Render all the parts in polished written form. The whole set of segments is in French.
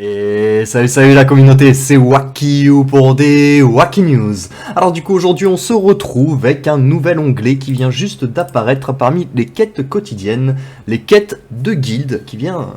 Et salut la communauté, c'est Wacky pour des Wacky News. Alors du coup aujourd'hui on se retrouve avec un nouvel onglet qui vient juste d'apparaître parmi les quêtes quotidiennes, les quêtes de guilde qui vient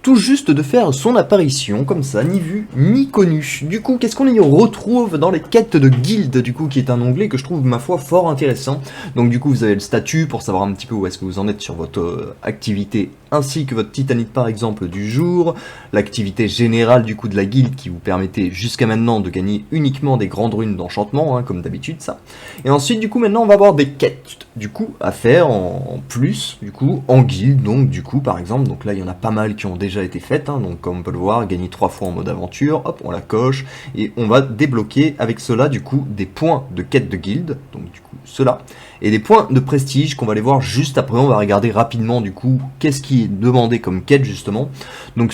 tout juste de faire son apparition comme ça, ni vu ni connu. Du coup qu'est-ce qu'on y retrouve dans les quêtes de guilde du coup qui est un onglet que je trouve ma foi fort intéressant. Donc du coup vous avez le statut pour savoir un petit peu où est-ce que vous en êtes sur votre activité ainsi que votre titanite par exemple du jour, l'activité générale du coup de la guilde qui vous permettait jusqu'à maintenant de gagner uniquement des grandes runes d'enchantement, hein, comme d'habitude ça. Et ensuite du coup maintenant on va avoir des quêtes du coup à faire en plus du coup en guilde, donc du coup par exemple, donc là il y en a pas mal qui ont déjà été faites, hein, donc comme on peut le voir, gagner 3 fois en mode aventure, hop on la coche, et on va débloquer avec cela du coup des points de quête de guilde, donc du coup cela, et des points de prestige qu'on va aller voir juste après. On va regarder rapidement du coup qu'est-ce qui est demandé comme quête justement. Donc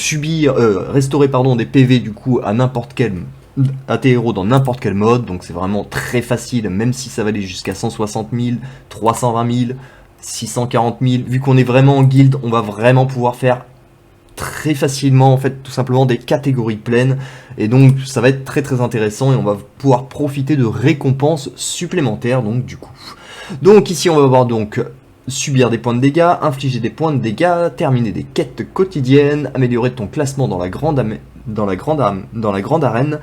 restaurer des PV du coup à n'importe quel héros dans n'importe quel mode, donc c'est vraiment très facile, même si ça va aller jusqu'à 160 000, 320 000, 640 000, vu qu'on est vraiment en guilde, on va vraiment pouvoir faire très facilement en fait tout simplement des catégories pleines, et donc ça va être très intéressant et on va pouvoir profiter de récompenses supplémentaires. Donc du coup ici on va voir donc subir des points de dégâts, infliger des points de dégâts, terminer des quêtes quotidiennes, améliorer ton classement dans la grande arène,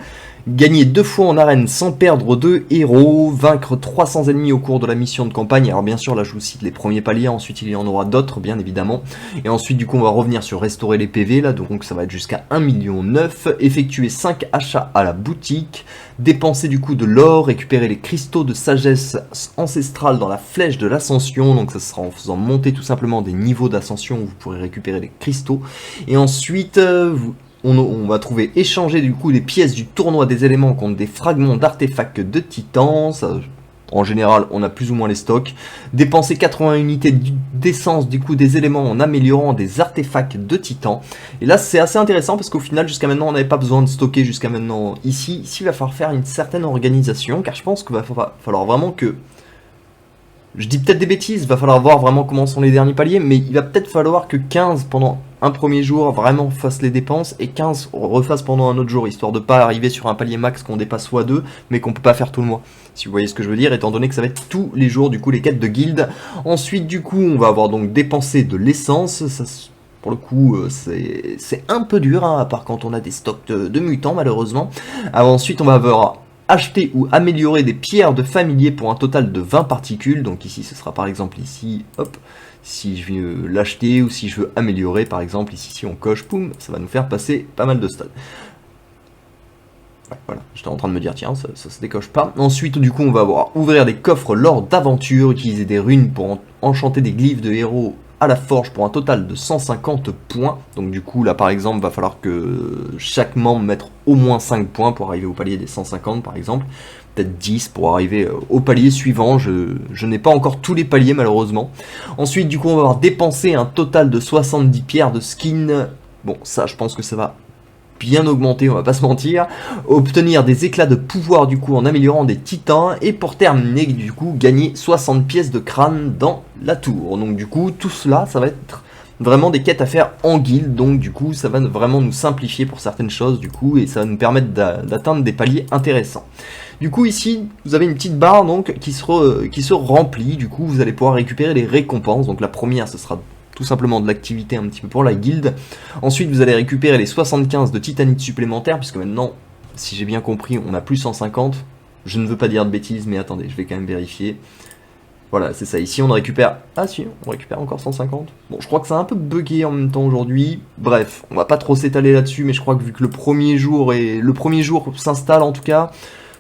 gagner 2 fois en arène sans perdre 2 héros, vaincre 300 ennemis au cours de la mission de campagne. Alors bien sûr là je vous cite les premiers paliers, ensuite il y en aura d'autres bien évidemment. Et ensuite du coup on va revenir sur restaurer les PV là, donc ça va être jusqu'à 1,9 million, effectuer 5 achats à la boutique, dépenser du coup de l'or, récupérer les cristaux de sagesse ancestrale dans la flèche de l'ascension, donc ça sera en faisant monter tout simplement des niveaux d'ascension où vous pourrez récupérer les cristaux. Et ensuite on va trouver échanger du coup les pièces du tournoi des éléments contre des fragments d'artefacts de titans. Ça, en général, on a plus ou moins les stocks. Dépenser 80 unités d'essence du coup des éléments en améliorant des artefacts de titans. Et là, c'est assez intéressant parce qu'au final, jusqu'à maintenant, on n'avait pas besoin de stocker jusqu'à maintenant ici. Ici, il va falloir faire une certaine organisation, car je pense qu'il va falloir vraiment que... Je dis peut-être des bêtises, il va falloir voir vraiment comment sont les derniers paliers, mais il va peut-être falloir que 15 pendant un premier jour vraiment fassent les dépenses et 15 refassent pendant un autre jour, histoire de pas arriver sur un palier max qu'on dépasse x2, mais qu'on peut pas faire tout le mois. Si vous voyez ce que je veux dire, étant donné que ça va être tous les jours du coup les quêtes de guilde. Ensuite du coup on va avoir donc dépensé de l'essence, ça pour le coup c'est un peu dur, hein, à part quand on a des stocks de mutants malheureusement. Alors, ensuite on va avoir acheter ou améliorer des pierres de familier pour un total de 20 particules. Donc ici ce sera par exemple ici, hop, si je veux l'acheter ou si je veux améliorer par exemple ici, si on coche, poum, ça va nous faire passer pas mal de stades. Ouais, voilà, j'étais en train de me dire tiens ça se décoche pas. Ensuite du coup on va avoir ouvrir des coffres lors d'aventure, utiliser des runes pour enchanter des glyphes de héros à la forge pour un total de 150 points. Donc du coup là par exemple va falloir que chaque membre mette au moins 5 points pour arriver au palier des 150 par exemple, peut-être 10 pour arriver au palier suivant. Je n'ai pas encore tous les paliers malheureusement. Ensuite du coup on va avoir dépensé un total de 70 pierres de skin. Bon ça je pense que ça va bien augmenter, on va pas se mentir. Obtenir des éclats de pouvoir du coup en améliorant des titans, et pour terminer du coup gagner 60 pièces de crâne dans la tour. Donc du coup tout cela ça va être vraiment des quêtes à faire en guilde, donc du coup ça va vraiment nous simplifier pour certaines choses du coup, et ça va nous permettre d'atteindre des paliers intéressants. Du coup ici vous avez une petite barre donc qui se remplit, du coup vous allez pouvoir récupérer les récompenses. Donc la première ce sera tout simplement de l'activité un petit peu pour la guilde. Ensuite vous allez récupérer les 75 de titanite supplémentaires, puisque maintenant, si j'ai bien compris, on a plus 150. Je ne veux pas dire de bêtises, mais attendez, je vais quand même vérifier. Voilà, c'est ça, ici on récupère... Ah si, on récupère encore 150. Bon, je crois que ça a un peu bugué en même temps aujourd'hui. Bref, on va pas trop s'étaler là-dessus, mais je crois que vu que le premier jour s'installe en tout cas,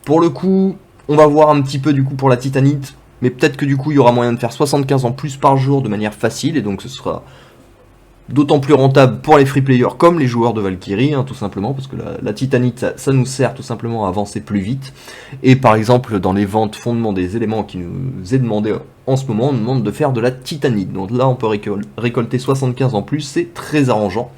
pour le coup, on va voir un petit peu du coup pour la titanite. Mais peut-être que du coup il y aura moyen de faire 75 en plus par jour de manière facile, et donc ce sera d'autant plus rentable pour les free players comme les joueurs de Valkyrie, hein, tout simplement, parce que la titanite ça nous sert tout simplement à avancer plus vite. Et par exemple dans les ventes fondement des éléments qui nous est demandé en ce moment, on nous demande de faire de la titanite, donc là on peut récolter 75 en plus, c'est très arrangeant.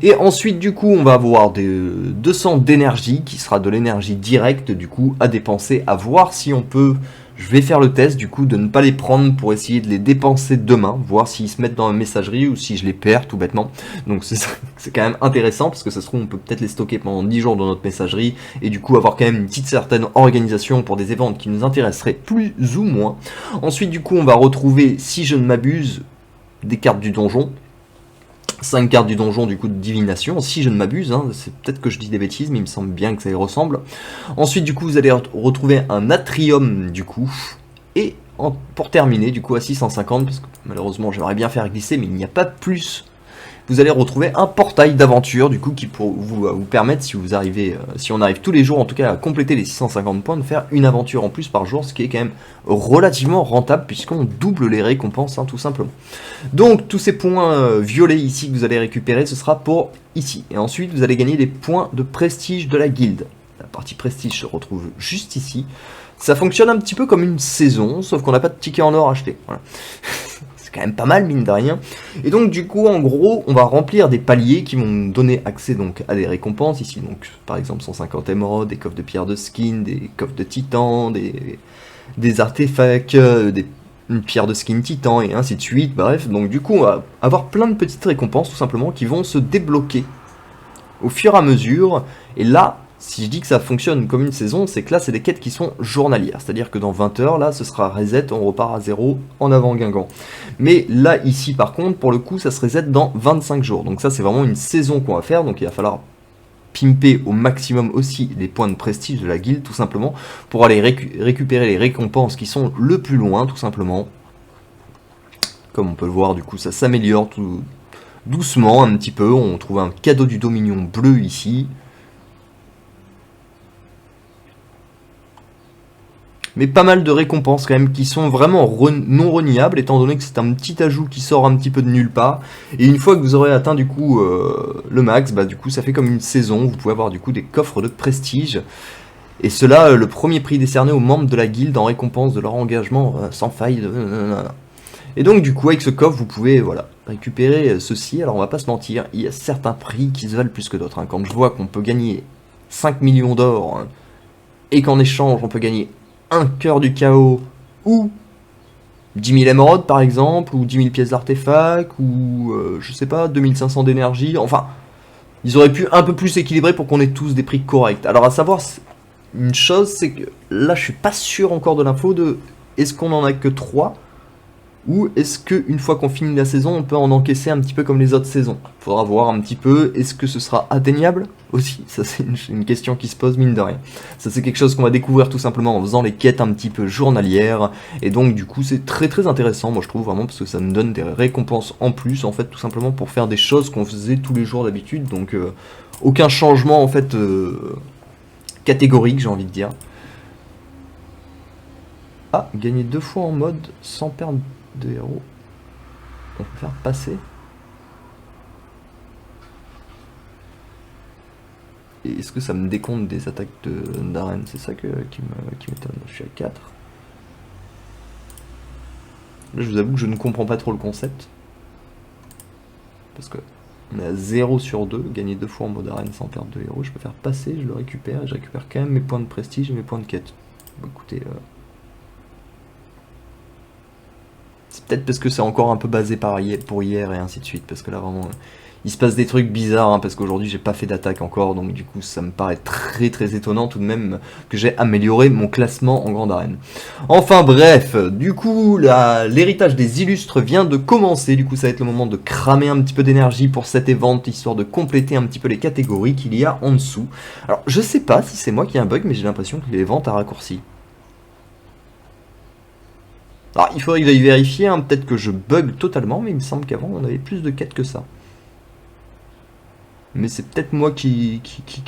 Et ensuite du coup on va avoir des 200 d'énergie qui sera de l'énergie directe du coup à dépenser, à voir si on peut Je vais faire le test du coup de ne pas les prendre pour essayer de les dépenser demain, voir s'ils se mettent dans la messagerie ou si je les perds tout bêtement. Donc c'est quand même intéressant parce que ça se trouve on peut peut-être les stocker pendant 10 jours dans notre messagerie et du coup avoir quand même une petite certaine organisation pour des événements qui nous intéresseraient plus ou moins. Ensuite du coup on va retrouver, si je ne m'abuse, des cartes du donjon. 5 cartes du donjon du coup de divination, si je ne m'abuse, hein, c'est peut-être que je dis des bêtises, mais il me semble bien que ça y ressemble. Ensuite du coup vous allez retrouver un atrium du coup, et pour terminer du coup à 650, parce que malheureusement j'aimerais bien faire glisser, mais il n'y a pas de plus. Vous allez retrouver un portail d'aventure du coup qui pour vous permettre, si vous arrivez, si on arrive tous les jours en tout cas à compléter les 650 points, de faire une aventure en plus par jour, ce qui est quand même relativement rentable puisqu'on double les récompenses hein, tout simplement. Donc tous ces points violets ici que vous allez récupérer, ce sera pour ici. Et ensuite vous allez gagner des points de prestige de la guilde. La partie prestige se retrouve juste ici. Ça fonctionne un petit peu comme une saison, sauf qu'on n'a pas de ticket en or acheté. Voilà. Quand même pas mal mine de rien. Et donc du coup en gros on va remplir des paliers qui vont nous donner accès donc à des récompenses ici, donc par exemple 150 émeraudes, des coffres de pierre de skin, des coffres de titan, des artefacts, une pierre de skin titan et ainsi de suite. Bref, donc du coup on va avoir plein de petites récompenses tout simplement qui vont se débloquer au fur et à mesure. Et là, si je dis que ça fonctionne comme une saison, c'est que là c'est des quêtes qui sont journalières, c'est-à-dire que dans 20 heures là ce sera reset, on repart à 0 en avant Guingamp. Mais là ici par contre pour le coup ça se reset dans 25 jours, donc ça c'est vraiment une saison qu'on va faire, donc il va falloir pimper au maximum aussi les points de prestige de la guilde tout simplement pour aller récupérer les récompenses qui sont le plus loin tout simplement. Comme on peut le voir du coup ça s'améliore tout doucement un petit peu, on trouve un cadeau du Dominion bleu ici. Mais pas mal de récompenses quand même qui sont vraiment non reniables étant donné que c'est un petit ajout qui sort un petit peu de nulle part. Et une fois que vous aurez atteint du coup le max, bah du coup ça fait comme une saison, vous pouvez avoir du coup des coffres de prestige. Et cela, le premier prix décerné aux membres de la guilde en récompense de leur engagement sans faille. Et donc du coup avec ce coffre vous pouvez voilà récupérer ceci. Alors on va pas se mentir, il y a certains prix qui se valent plus que d'autres. Hein. Quand je vois qu'on peut gagner 5 millions d'or hein, et qu'en échange on peut gagner un cœur du chaos, ou 10 000 émeraudes par exemple, ou 10 000 pièces d'artefacts, ou je sais pas, 2500 d'énergie, enfin, ils auraient pu un peu plus équilibrer pour qu'on ait tous des prix corrects. Alors à savoir, une chose, c'est que là je suis pas sûr encore de l'info de est-ce qu'on en a que 3, ou est-ce qu'une fois qu'on finit la saison, on peut en encaisser un petit peu comme les autres saisons. Faudra voir un petit peu, est-ce que ce sera atteignable aussi? Ça c'est une question qui se pose mine de rien. Ça c'est quelque chose qu'on va découvrir tout simplement en faisant les quêtes un petit peu journalières. Et donc du coup c'est très très intéressant, moi je trouve vraiment, parce que ça nous donne des récompenses en plus, en fait tout simplement pour faire des choses qu'on faisait tous les jours d'habitude. Donc aucun changement en fait catégorique j'ai envie de dire. Ah, gagner 2 fois en mode sans perdre de héros. On peut faire passer. Et est-ce que ça me décompte des attaques d'arène? C'est ça qui m'étonne. Je suis à 4. Là, je vous avoue que je ne comprends pas trop le concept. Parce que on est à 0 sur 2. Gagner 2 fois en mode arène sans perdre de héros. Je peux faire passer, je le récupère. Et je récupère quand même mes points de prestige et mes points de quête. Bon, écoutez... C'est peut-être parce que c'est encore un peu basé pour hier et ainsi de suite, parce que là vraiment il se passe des trucs bizarres, hein, parce qu'aujourd'hui j'ai pas fait d'attaque encore, donc du coup ça me paraît très très étonnant tout de même que j'ai amélioré mon classement en grande arène. Enfin bref, du coup l'héritage des illustres vient de commencer, du coup ça va être le moment de cramer un petit peu d'énergie pour cette event, histoire de compléter un petit peu les catégories qu'il y a en dessous. Alors je sais pas si c'est moi qui ai un bug, mais j'ai l'impression que l'event a raccourci. Alors il faudrait que j'aille vérifier, hein, peut-être que je bug totalement, mais il me semble qu'avant on avait plus de quêtes que ça. Mais c'est peut-être moi qui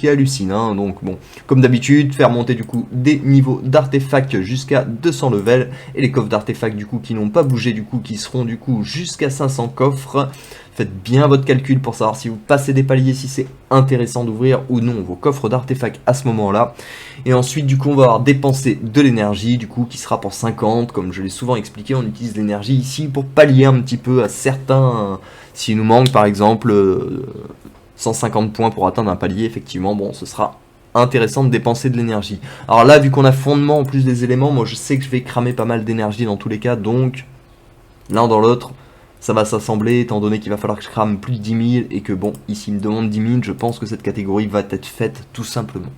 hallucine, hein, donc bon, comme d'habitude, faire monter du coup des niveaux d'artefacts jusqu'à 200 levels, et les coffres d'artefacts du coup qui n'ont pas bougé du coup, qui seront du coup jusqu'à 500 coffres. Faites bien votre calcul pour savoir si vous passez des paliers, si c'est intéressant d'ouvrir ou non vos coffres d'artefacts à ce moment-là. Et ensuite du coup on va avoir dépensé de l'énergie du coup qui sera pour 50, comme je l'ai souvent expliqué, on utilise l'énergie ici pour pallier un petit peu à certains, s'il nous manque par exemple 150 points pour atteindre un palier, effectivement bon ce sera intéressant de dépenser de l'énergie. Alors là, vu qu'on a fondement en plus des éléments, moi je sais que je vais cramer pas mal d'énergie dans tous les cas, donc l'un dans l'autre, ça va s'assembler, étant donné qu'il va falloir que je crame plus de 10 000, et que bon, ici il me demande 10 000, je pense que cette catégorie va être faite tout simplement.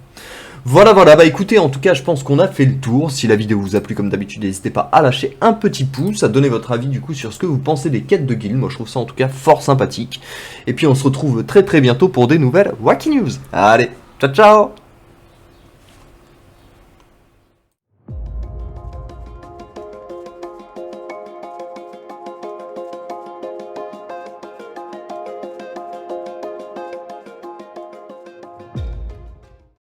Voilà, bah écoutez, en tout cas, je pense qu'on a fait le tour. Si la vidéo vous a plu, comme d'habitude, n'hésitez pas à lâcher un petit pouce, à donner votre avis du coup sur ce que vous pensez des quêtes de guild. Moi, je trouve ça en tout cas fort sympathique. Et puis, on se retrouve très bientôt pour des nouvelles Wacky News. Allez, ciao ciao!